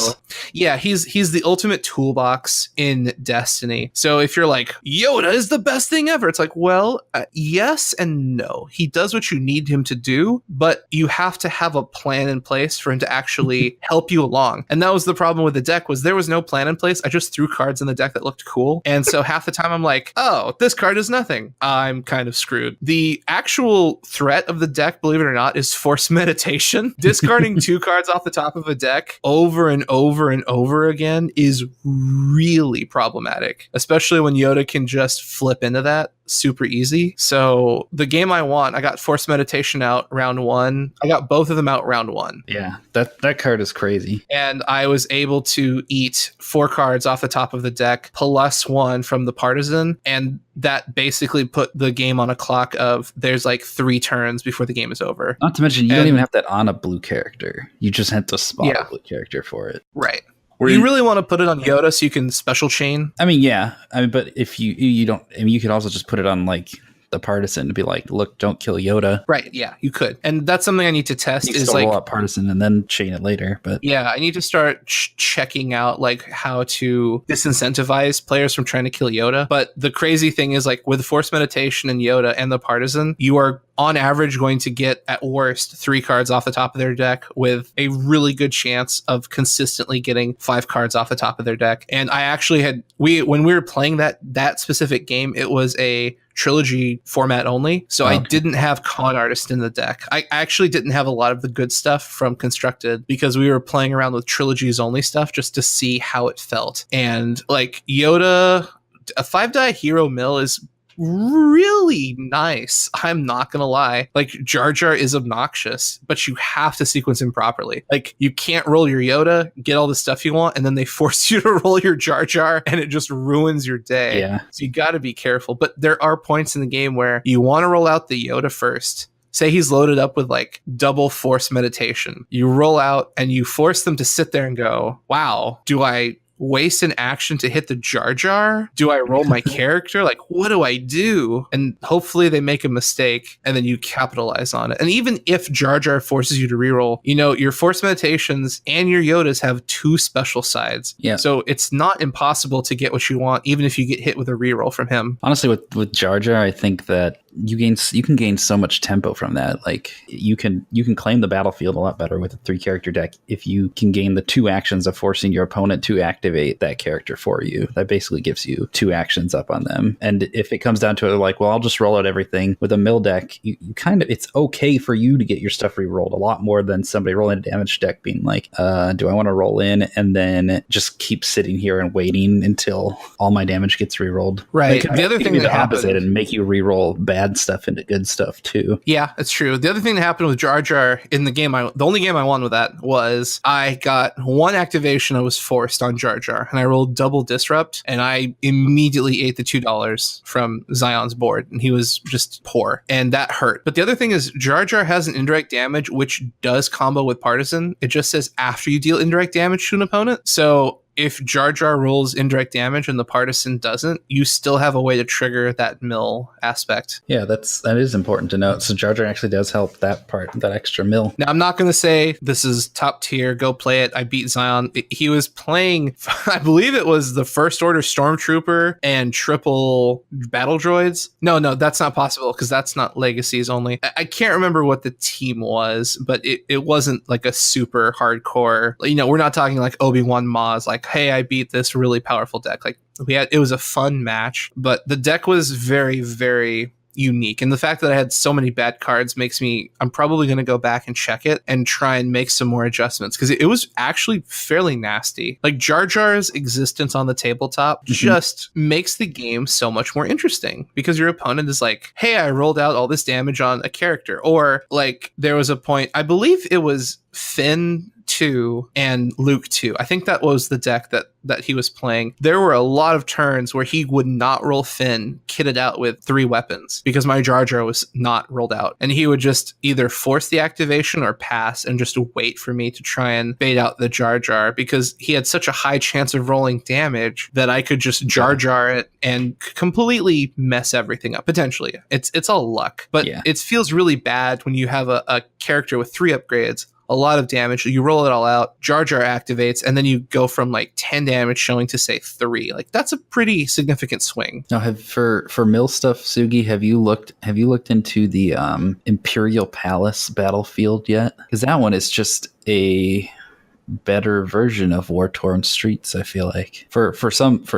yeah, he's the ultimate toolbox in Destiny. So if you're like, Yoda is the best thing ever, it's like, well, yes and no. He does what you need him to do, but you have to have a plan in place for him to actually help you along. And that was the problem with the deck, was there was no plan in place. I just threw cards in the deck that looked cool. And so half the time I'm like, oh, this card is nothing. I'm kind of screwed. The actual threat of the deck, believe it or not, is force meditation. Discarding 2 cards off the top of a deck over and over and over again is really problematic, especially when Yoda can just flip into that. super easy. So the game I won, I got Force Meditation out round 1. I got both of them out round 1. Yeah, that card is crazy. And I was able to eat 4 cards off the top of the deck plus 1 from the Partisan. And that basically put the game on a clock of there's like 3 turns before the game is over. Not to mention, you don't even have that on a blue character. You just have to spot Yeah. a blue character for it. Right. You really want to put it on Yoda so you can special chain? I mean, yeah. I mean, but if you don't, I mean, you could also just put it on like the Partisan to be like, look, don't kill Yoda. Right, yeah, you could. And that's something I need to test You can is still like roll out Partisan and then chain it later. But yeah, I need to start checking out like how to disincentivize players from trying to kill Yoda. But the crazy thing is like with Force Meditation and Yoda and the Partisan, you are on average going to get at worst 3 cards off the top of their deck with a really good chance of consistently getting 5 cards off the top of their deck. And I actually had when we were playing that specific game, it was a trilogy format only. So I didn't have Con Artist in the deck. I actually didn't have a lot of the good stuff from Constructed because we were playing around with trilogies only stuff just to see how it felt. And like Yoda, a 5-die hero mill is really nice. I'm not gonna lie. Like JarJar is obnoxious, but you have to sequence him properly. Like you can't roll your Yoda, get all the stuff you want, and then they force you to roll your JarJar, and it just ruins your day. yeah, So you got to be careful. But there are points in the game where you want to roll out the Yoda first. Say he's loaded up with like double Force Meditation. You roll out and you force them to sit there and go, wow, do I waste an action to hit the JarJar? Do I roll my character? Like, what do I do? And hopefully they make a mistake and then you capitalize on it. And even if JarJar forces you to reroll, you know, your Force Meditations and your Yodas have 2 special sides. Yeah. So it's not impossible to get what you want, even if you get hit with a reroll from him. honestly, with JarJar, I think that you can gain so much tempo from that. Like you can claim the battlefield a lot better with a 3-character deck if you can gain the 2 actions of forcing your opponent to activate that character for you. That basically gives you 2 actions up on them. And if it comes down to it, like, well, I'll just roll out everything with a mill deck. You kind of, it's okay for you to get your stuff re-rolled a lot more than somebody rolling a damage deck being like, do I want to roll in and then just keep sitting here and waiting until all my damage gets re-rolled? Right. Like, The other thing the that opposite happened, and make you re-roll bad stuff into good stuff too. yeah, it's true. The other thing that happened with JarJar in the game, the only game I won with that was I got 1 activation I was forced on JarJar, and I rolled double disrupt, and I immediately ate the $2 from Zion's board, and he was just poor, and that hurt. But the other thing is JarJar has an indirect damage, which does combo with Partisan. It just says after you deal indirect damage to an opponent. So if JarJar rolls indirect damage and the Partisan doesn't, you still have a way to trigger that mill aspect. Yeah, that is important to note. So JarJar actually does help that part, that extra mill. Now, I'm not going to say this is top tier, go play it. I beat Zion. He was playing, I believe it was the First Order Stormtrooper and triple battle droids. No, that's not possible because that's not Legacies only. I can't remember what the team was, but it wasn't like a super hardcore, you know, we're not talking like Obi-Wan Maz, like, hey, I beat this really powerful deck. Like it was a fun match, but the deck was very, very unique. And the fact that I had so many bad cards makes me, I'm probably going to go back and check it and try and make some more adjustments because it was actually fairly nasty. Like JarJar's existence on the tabletop just makes the game so much more interesting because your opponent is like, hey, I rolled out all this damage on a character. Or like there was a point, I believe it was Finn 2 and Luke 2. I think that was the deck that he was playing. There were a lot of turns where he would not roll Finn kitted out with 3 weapons because my JarJar was not rolled out. And he would just either force the activation or pass and just wait for me to try and bait out the JarJar because he had such a high chance of rolling damage that I could just JarJar it and completely mess everything up. Potentially. It's all luck. But it feels really bad when you have a character with 3 upgrades, a lot of damage. You roll it all out, JarJar activates, and then you go from like 10 damage showing to say 3. Like that's a pretty significant swing. Now, for mill stuff, Sugi, have you looked into the Imperial Palace battlefield yet? Because that one is just a better version of War Torn Streets, I feel like. For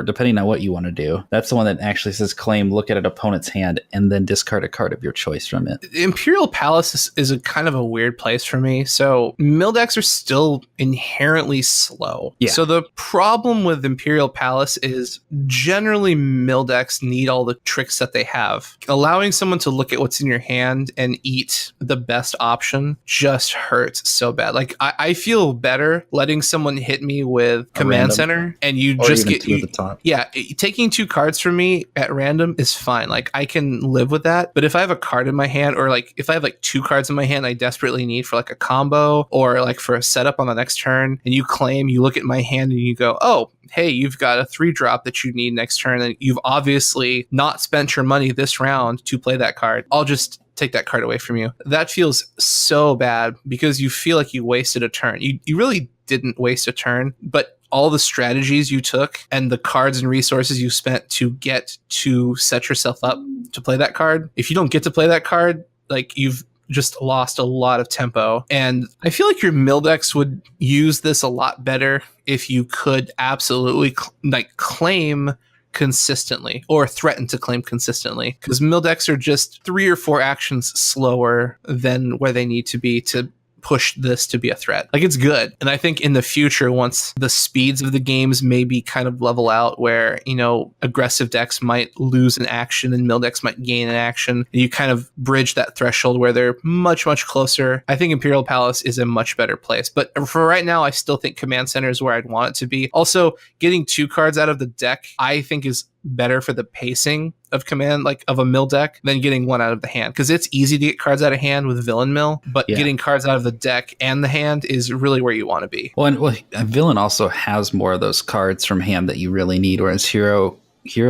depending on what you want to do. That's the one that actually says claim, look at an opponent's hand, and then discard a card of your choice from it. Imperial Palace is a kind of a weird place for me. So mill decks are still inherently slow. Yeah. So the problem with Imperial Palace is generally mill decks need all the tricks that they have. Allowing someone to look at what's in your hand and eat the best option just hurts so bad. Like I feel better letting someone hit me with Command random. Center and you Or just even get two at the top. Yeah, taking 2 cards from me at random is fine. Like I can live with that. But if I have a card in my hand, or like if I have like 2 cards in my hand I desperately need for like a combo or like for a setup on the next turn, and you claim, you look at my hand and you go, oh, hey, you've got a 3-drop that you need next turn, and you've obviously not spent your money this round to play that card. I'll just take that card away from you. That feels so bad because you feel like you wasted a turn. You really didn't waste a turn, but all the strategies you took and the cards and resources you spent to get to set yourself up to play that card, if you don't get to play that card, like you've just lost a lot of tempo. And I feel like your mill decks would use this a lot better if you could absolutely claim consistently or threaten to claim consistently, because mill decks are just 3 or 4 actions slower than where they need to be to push this to be a threat. Like it's good. And I think in the future, once the speeds of the games maybe kind of level out where, you know, aggressive decks might lose an action and mill decks might gain an action, and you kind of bridge that threshold where they're much, much closer, I think Imperial Palace is a much better place. But for right now, I still think Command Center is where I'd want it to be. Also, getting 2 cards out of the deck, I think is better for the pacing of command, like of a mill deck, than getting 1 out of the hand, because it's easy to get cards out of hand with villain mill, but getting cards out of the deck and the hand is really where you want to be. Well, a villain also has more of those cards from hand that you really need, whereas Hero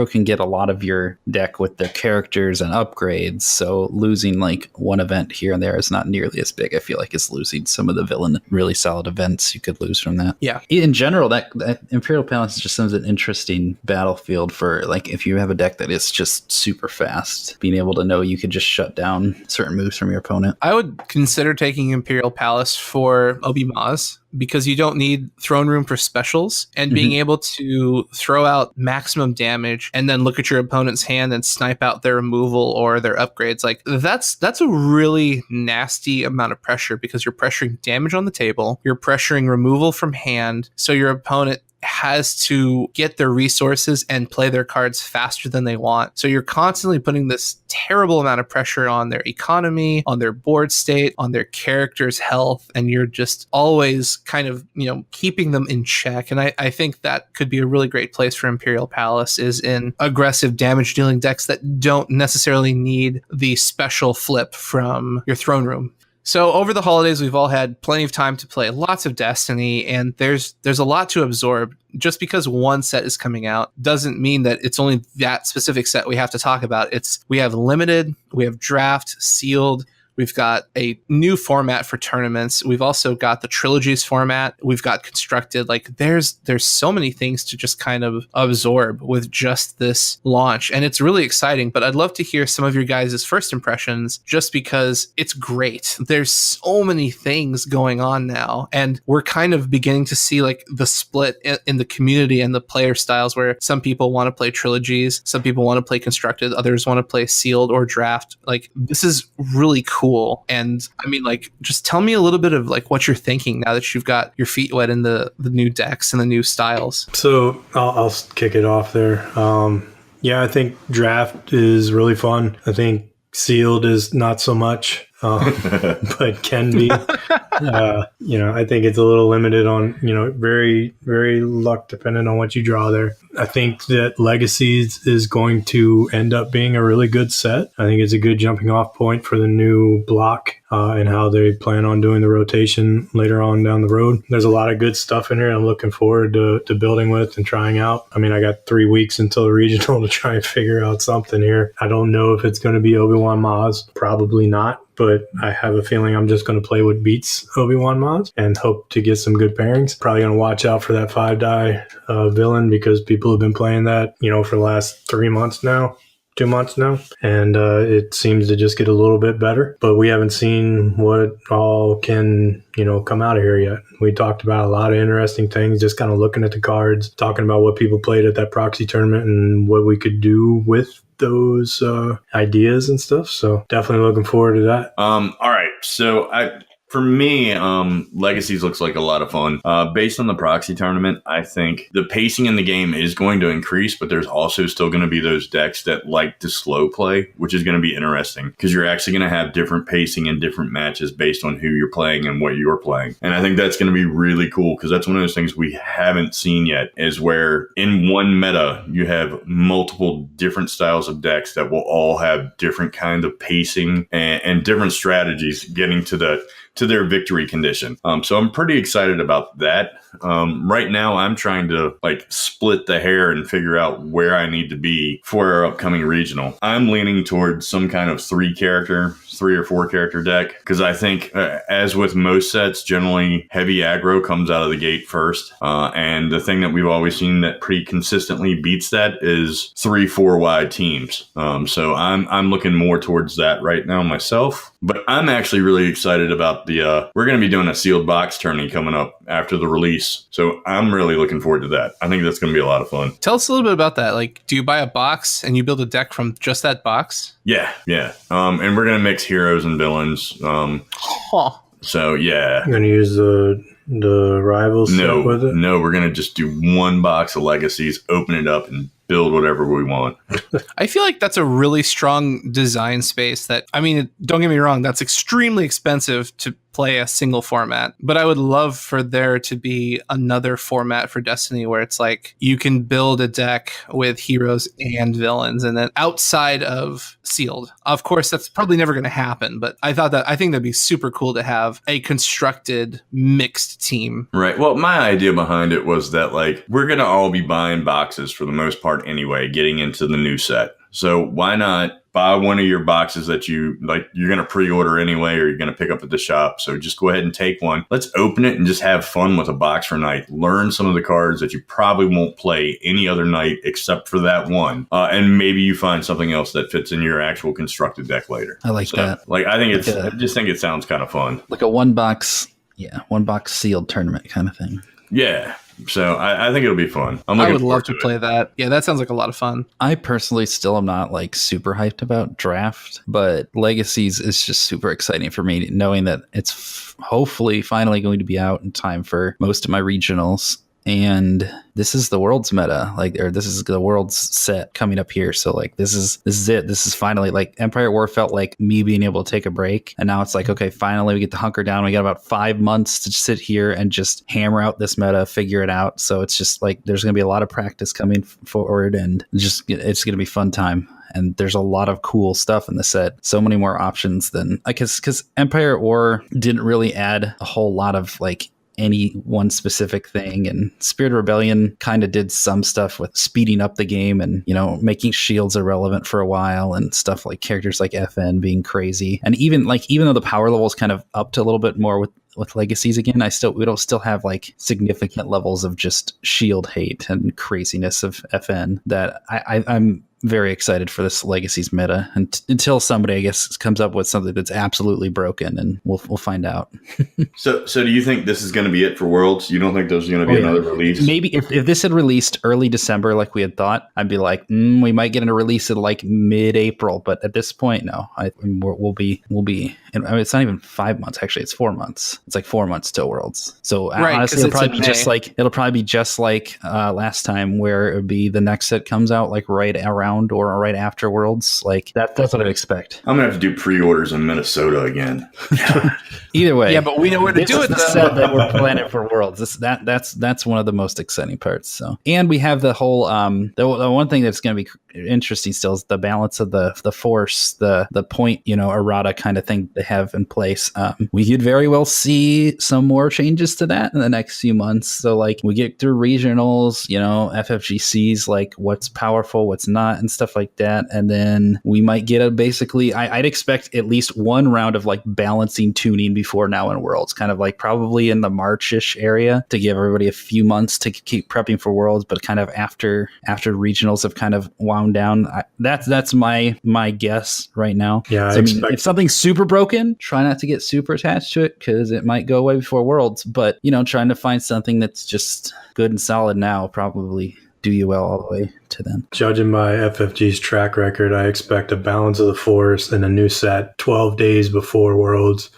can get a lot of your deck with their characters and upgrades, so losing like 1 event here and there is not nearly as big, I feel like, as losing some of the villain really solid events you could lose from that. Yeah. In general, that Imperial Palace just seems an interesting battlefield for, like, if you have a deck that is just super fast, being able to know you could just shut down certain moves from your opponent. I would consider taking Imperial Palace for Obi Maz, because you don't need throne room for specials, and being able to throw out maximum damage and then look at your opponent's hand and snipe out their removal or their upgrades. Like that's a really nasty amount of pressure, because you're pressuring damage on the table, you're pressuring removal from hand, so your opponent has to get their resources and play their cards faster than they want. So you're constantly putting this terrible amount of pressure on their economy, on their board state, on their character's health, and you're just always kind of, you know, keeping them in check. And I think that could be a really great place for Imperial Palace, is in aggressive damage dealing decks that don't necessarily need the special flip from your throne room. So over the holidays, we've all had plenty of time to play lots of Destiny, and there's a lot to absorb. Just because one set is coming out doesn't mean that it's only that specific set we have to talk about. We have limited, we have draft, sealed, we've got a new format for tournaments. We've also got the trilogies format. We've got constructed. Like there's so many things to just kind of absorb with just this launch. And it's really exciting, but I'd love to hear some of your guys' first impressions, just because it's great. There's so many things going on now, and we're kind of beginning to see like the split in the community and the player styles, where some people want to play trilogies, some people want to play constructed, others want to play sealed or draft. Like this is really cool. And I mean, like, just tell me a little bit of like what you're thinking now that you've got your feet wet in the new decks and the new styles. So I'll kick it off there. Yeah, I think draft is really fun. I think sealed is not so much, but can be. I think it's a little limited on, very, very luck dependent on what you draw there. I think that Legacies is going to end up being a really good set. I think it's a good jumping off point for the new block and how they plan on doing the rotation later on down the road. There's a lot of good stuff in here I'm looking forward to building with and trying out. I mean, I got 3 weeks until the regional to try and figure out something here. I don't know if it's going to be Obi-Wan Maz. Probably not. But I have a feeling I'm just going to play what beats Obi-Wan Maz and hope to get some good pairings. Probably going to watch out for that 5-die villain, because people have been playing that, for the last 3 months now. 2 months now, and it seems to just get a little bit better. But we haven't seen what all can come out of here yet. We talked about a lot of interesting things, just kind of looking at the cards, talking about what people played at that proxy tournament and what we could do with those ideas and stuff. So definitely looking forward to that. All right. So for me, Legacies looks like a lot of fun. Based on the proxy tournament, I think the pacing in the game is going to increase, but there's also still going to be those decks that like to slow play, which is going to be interesting because you're actually going to have different pacing in different matches based on who you're playing and what you're playing. And I think that's going to be really cool because that's one of those things we haven't seen yet, is where in one meta, you have multiple different styles of decks that will all have different kind of pacing and different strategies getting to their victory condition. So I'm pretty excited about that. Right now, I'm trying to split the hair and figure out where I need to be for our upcoming regional. I'm leaning towards some kind of 3 or 4 character deck because I think, as with most sets, generally heavy aggro comes out of the gate first. And the thing that we've always seen that pretty consistently beats that is 3-4 wide teams. So I'm looking more towards that right now myself. But I'm actually really excited about we're going to be doing a sealed box tourney coming up after the release. So I'm really looking forward to that. I think that's going to be a lot of fun. Tell us a little bit about that. Do you buy a box and you build a deck from just that box? Yeah. And we're going to mix heroes and villains. So, yeah. I'm going to use the rivals set with it? No, we're going to just do one box of Legacies, open it up, and build whatever we want. I feel like that's a really strong design space that, don't get me wrong, that's extremely expensive to play a single format, but I would love for there to be another format for Destiny where it's you can build a deck with heroes and villains, and then outside of sealed. Of course, that's probably never going to happen, but I think that'd be super cool to have a constructed mixed team. Right. Well, my idea behind it was that we're going to all be buying boxes for the most part anyway, getting into the new set. So why not buy one of your boxes that you're going to pre-order anyway, or you're going to pick up at the shop. So just go ahead and take one. Let's open it and just have fun with a box for night. Learn some of the cards that you probably won't play any other night except for that one. And maybe you find something else that fits in your actual constructed deck later. I like that. I think I just think it sounds kind of fun. Like a one box sealed tournament kind of thing. Yeah. So I think it'll be fun. I would love to play that. Yeah, that sounds like a lot of fun. I personally still am not super hyped about draft, but Legacies is just super exciting for me, knowing that it's hopefully finally going to be out in time for most of my regionals. And this is the world's meta, this is the world's set coming up here. So this is it. This is finally Empire at War felt like me being able to take a break. And now it's okay, finally we get to hunker down. We got about 5 months to sit here and just hammer out this meta, figure it out. So it's just there's going to be a lot of practice coming forward, and it's going to be fun time. And there's a lot of cool stuff in the set. So many more options than because Empire at War didn't really add a whole lot of any one specific thing, and Spirit of Rebellion kind of did some stuff with speeding up the game and making shields irrelevant for a while and stuff like characters like FN being crazy. And even though the power level is kind of upped a little bit more with Legacies again, we don't still have significant levels of just shield hate and craziness of FN that I'm very excited for this Legacies meta, and until somebody, I guess, comes up with something that's absolutely broken, and we'll find out. So do you think this is going to be it for Worlds? You don't think there's going to be another release? Maybe if this had released early December like we had thought, I'd be we might get a release at mid-April, but at this point, no. We'll be. And it's not even 5 months. Actually, it's 4 months. It's 4 months till Worlds. So honestly, it'll probably be just like last time, where it would be the next set comes out right around or right after Worlds. That's what I'd expect. I'm gonna have to do pre-orders in Minnesota again. Either way, yeah, but we know where to do it. The set that we're planning for Worlds. That's one of the most exciting parts. So, and we have the whole the one thing that's going to be interesting still is the balance of the force, the point errata kind of thing they have in place. We could very well see some more changes to that in the next few months. So we get through regionals, FFGCs, what's powerful, what's not, and stuff like that, and then we might get I'd expect at least one round of balancing tuning before now in Worlds, kind of like probably in the March-ish area to give everybody a few months to keep prepping for Worlds, but kind of after regionals have kind of wound down. That's my guess right now. Yeah, So, I mean, if something's super broken, try not to get super attached to it because it might go away before Worlds. But, trying to find something that's just good and solid now probably do you well all the way to then. Judging by FFG's track record, I expect a Balance of the Force and a new set 12 days before Worlds.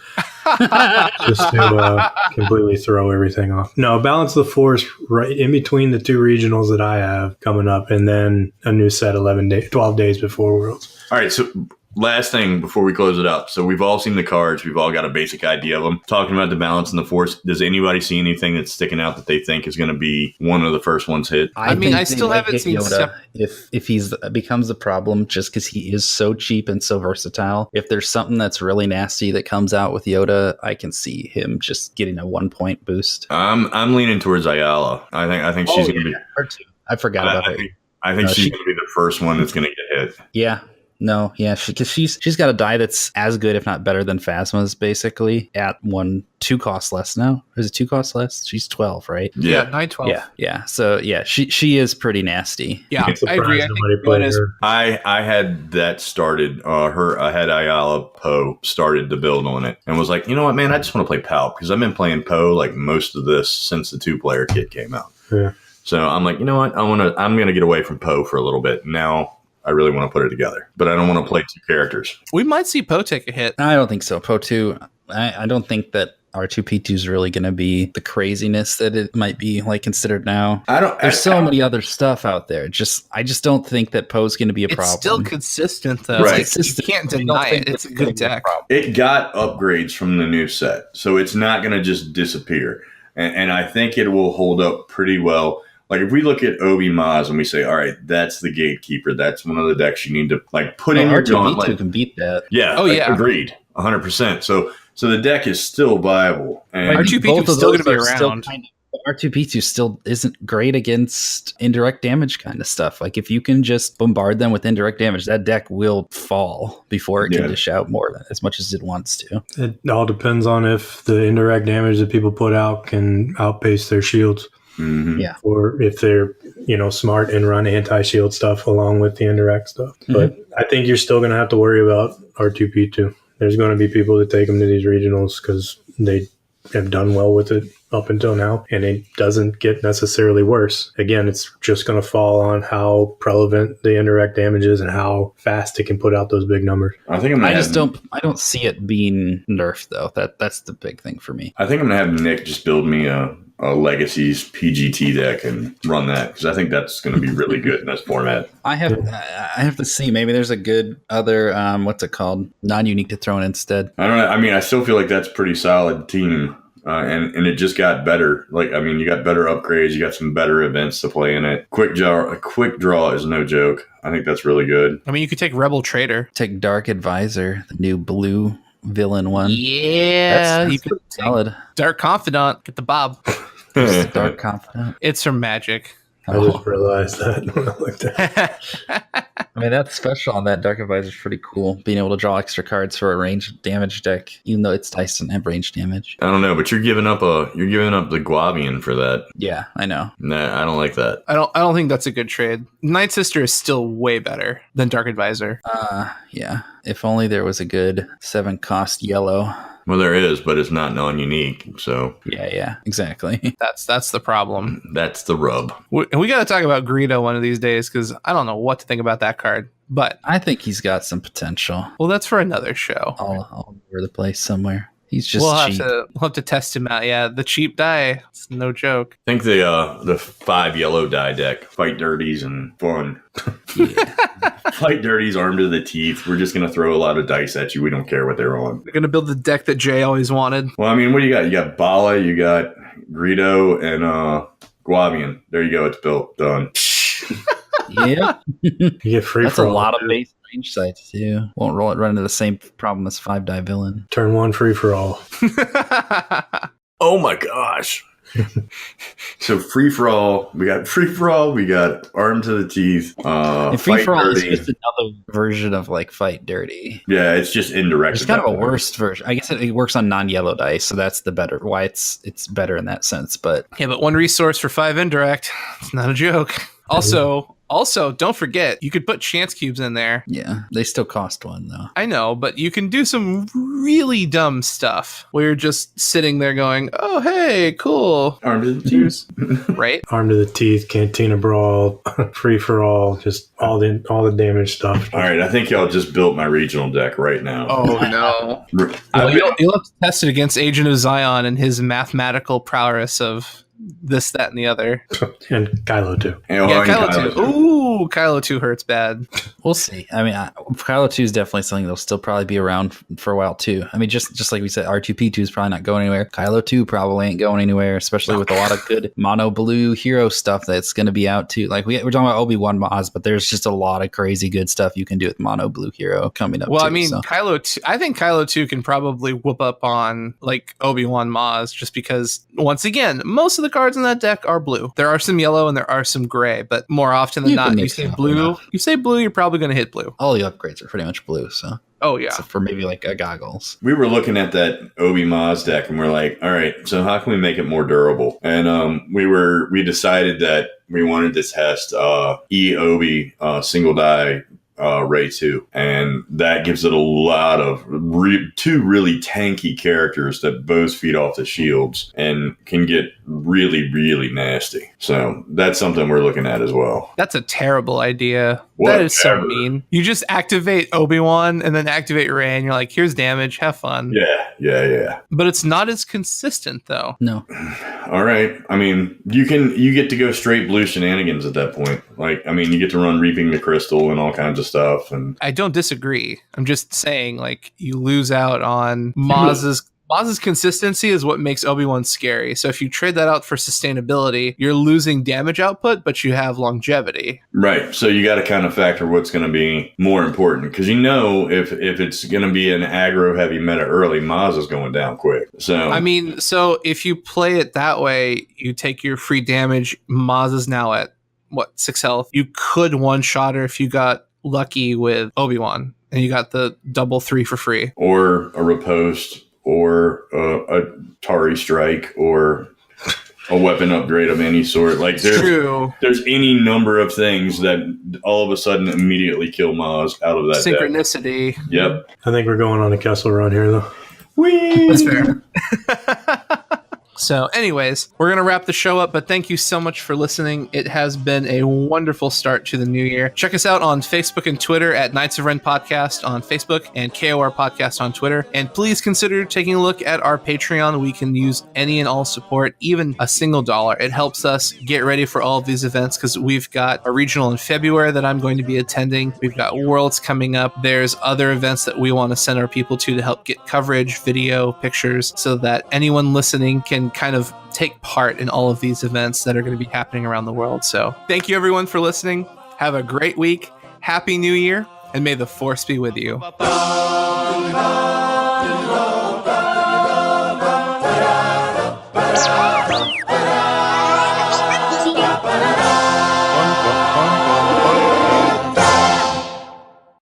Just to completely throw everything off. No, Balance of the Force right in between the two regionals that I have coming up, and then a new set 12 days before Worlds. All right, so last thing before we close it up. So we've all seen the cards. We've all got a basic idea of them. Talking about the Balance and the Force, does anybody see anything that's sticking out that they think is going to be one of the first ones hit? I mean, I still haven't seen Yoda if he's becomes a problem just because he is so cheap and so versatile. If there's something that's really nasty that comes out with Yoda, I can see him just getting a 1-point boost. I'm leaning towards Ayala. I think she's going to be. Her too. I forgot about her. I think she's going to be the first one that's going to get hit. Yeah. No, yeah, because she's got a die that's as good, if not better, than Phasma's, basically, at 2 costs less now. Is it 2 costs less? She's 12, right? Yeah, 912. Yeah. So, yeah, she is pretty nasty. Yeah, I agree. I think I had that started, I had Ayala Poe started to build on it and was like, you know what, man, I just want to play Poe because I've been playing Poe like most of this since the 2-player kit came out. Yeah. So I'm like, you know what, I'm going to get away from Poe for a little bit. Now I really want to put it together, but I don't want to play 2 characters. We might see Poe take a hit. I don't think so. Poe 2, I don't think that R2P2 is really going to be the craziness that it might be like considered now. There's so many other stuff out there. I just don't think that Poe's going to be a problem. It's still consistent though. Right. You can't deny it. It's a good deck. It got upgrades from the new set, so it's not going to just disappear. And I think it will hold up pretty well. Like if we look at Obi Maz and we say, all right, that's the gatekeeper. That's one of the decks you need to like put in your gauntlet. R2P2 can beat that. Yeah. Oh yeah. Agreed. 100%. So the deck is still viable. And R2P2 is still going to be around. R2P2 still isn't great against indirect damage kind of stuff. Like if you can just bombard them with indirect damage, that deck will fall before it can dish out more as much as it wants to. It all depends on if the indirect damage that people put out can outpace their shields. Mm-hmm. Yeah. Or if they're, smart and run anti-shield stuff along with the indirect stuff. Mm-hmm. But I think you're still going to have to worry about R2P2. There's going to be people that take them to these regionals because they have done well with it up until now, and it doesn't get necessarily worse. Again, it's just going to fall on how prevalent the indirect damage is and how fast it can put out those big numbers. I don't see it being nerfed though. That's the big thing for me. I think I'm going to have Nick just build me a Legacies PGT deck and run that because I think that's going to be really good in this format. I have to see. Maybe there's a good other what's it called? Non-unique to throw in instead. I don't know. I mean, I still feel like that's pretty solid team. And it just got better. Like, I mean, you got better upgrades. You got some better events to play in it. A quick draw is no joke. I think that's really good. I mean, you could take Rebel Trader. Take Dark Advisor, the new blue villain one. Yeah. That's you could solid. Dark Confidant. Get the Bob. Dark Confidant. It's from Magic. I just realized that when I looked at it. I mean, that's special on that Dark Advisor is pretty cool. Being able to draw extra cards for a ranged damage deck, even though its dice doesn't have range damage. I don't know, but you're giving up the Guavian for that. Yeah, I know. Nah, I don't like that. I don't think that's a good trade. Night Sister is still way better than Dark Advisor. Yeah. If only there was a good 7-cost yellow. Well, there is, but it's not non-unique, so... Yeah, exactly. That's the problem. That's the rub. We got to talk about Greedo one of these days, because I don't know what to think about that card. But I think he's got some potential. Well, that's for another show. All over the place somewhere. He's just cheap. We'll have to test him out. Yeah, the cheap die. It's no joke. I think the 5 yellow die deck, Fight Dirties and Fun. Fight Dirties, Armed to the Teeth. We're just going to throw a lot of dice at you. We don't care what they're on. We're going to build the deck that Jay always wanted. Well, I mean, what do you got? You got Bala, you got Greedo, and Guavian. There you go. It's built. Done. Yeah. You get free. That's a lot of base range sites too. Won't run into the same problem as 5 die villain. Turn 1 free for all. Oh my gosh. So free for all, we got armed to the teeth. And free Fight for all is dirty. just another version of like fight dirty. Yeah, it's just indirect. It's kind of a worse version. I guess it works on non-yellow dice, so that's the better. Why it's better in that sense. But Yeah, but one resource for 5 indirect. It's not a joke. Also, don't forget, you could put chance cubes in there. yeah, they still cost 1 though. I know, but you can do some really dumb stuff where you're just sitting there going, oh, hey, cool. Armed to the teeth. Right? Armed to the teeth, Cantina Brawl, free for all, just all the damage stuff. All right, I think y'all just built my regional deck right now. Oh, no. I've been- You'll have to test it against Agent of Zion and his mathematical prowess of this, that, and the other. And Kylo too. and Yeah, Kylo Kylo 2. too. Ooh, Kylo 2 hurts bad. We'll see. I mean, Kylo 2 is definitely something that'll still probably be around for a while too. I mean, just like we said, R2P2 is probably not going anywhere. Kylo 2 probably ain't going anywhere, especially with a lot of good mono blue hero stuff that's going to be out too. Like we're talking about Obi-Wan Maz, but there's just a lot of crazy good stuff you can do with mono blue hero coming up. Well, too, I mean, so. Kylo 2, I think Kylo 2 can probably whoop up on like Obi-Wan Maz just because, once again, most of the cards in that deck are blue. There are some yellow and there are some gray, but more often than You can not, you mix say it up blue. enough. You say blue, you're probably going to hit blue. All the upgrades are pretty much blue, so Oh yeah. except for maybe like a goggles. We were looking at that Obi Maz deck and we're like, all right, so how can we make it more durable? And we decided that we wanted to test Obi single die Ray 2, and that gives it a lot of two really tanky characters that both feed off the shields and can get really, really nasty. So that's something we're looking at as well. That's a terrible idea. Whatever. That is so mean. You just activate Obi-Wan and then activate Rey, and you're like, here's damage, have fun. Yeah. But it's not as consistent though. No, All right. I mean, you get to go straight blue shenanigans at that point. Like, I mean, you get to run Reaping the Crystal and all kinds of stuff. And I don't disagree. I'm just saying, like, you lose out on Maz's consistency is what makes Obi-Wan scary. So if you trade that out for sustainability, you're losing damage output, but you have longevity. right. So you got to kind of factor what's going to be more important, because if it's going to be an aggro heavy meta early, Maz is going down quick. So I mean, so if you play it that way, you take your free damage. Maz is now at 6 health. You could one-shot her if you got lucky with Obi-Wan and you got the double 3 for free. or a riposte, or a Tari strike, or a weapon upgrade of any sort. Like True. there's any number of things that all of a sudden immediately kill Maz out of that deck. Synchronicity. Yep. I think we're going on a Kessel run here though. Whee! That's fair. So anyways, we're going to wrap the show up, but thank you so much for listening. It has been a wonderful start to the new year. Check us out on Facebook and Twitter at Knights of Ren Podcast on Facebook and KOR Podcast on Twitter. And please consider taking a look at our Patreon. We can use any and all support, even a single dollar. It helps us get ready for all of these events because we've got a regional in February that I'm going to be attending. We've got Worlds coming up. There's other events that we want to send our people to help get coverage, video, pictures, so that anyone listening can kind of take part in all of these events that are going to be happening around the world. So thank you everyone for listening. Have a great week. Happy New Year, and may the Force be with you.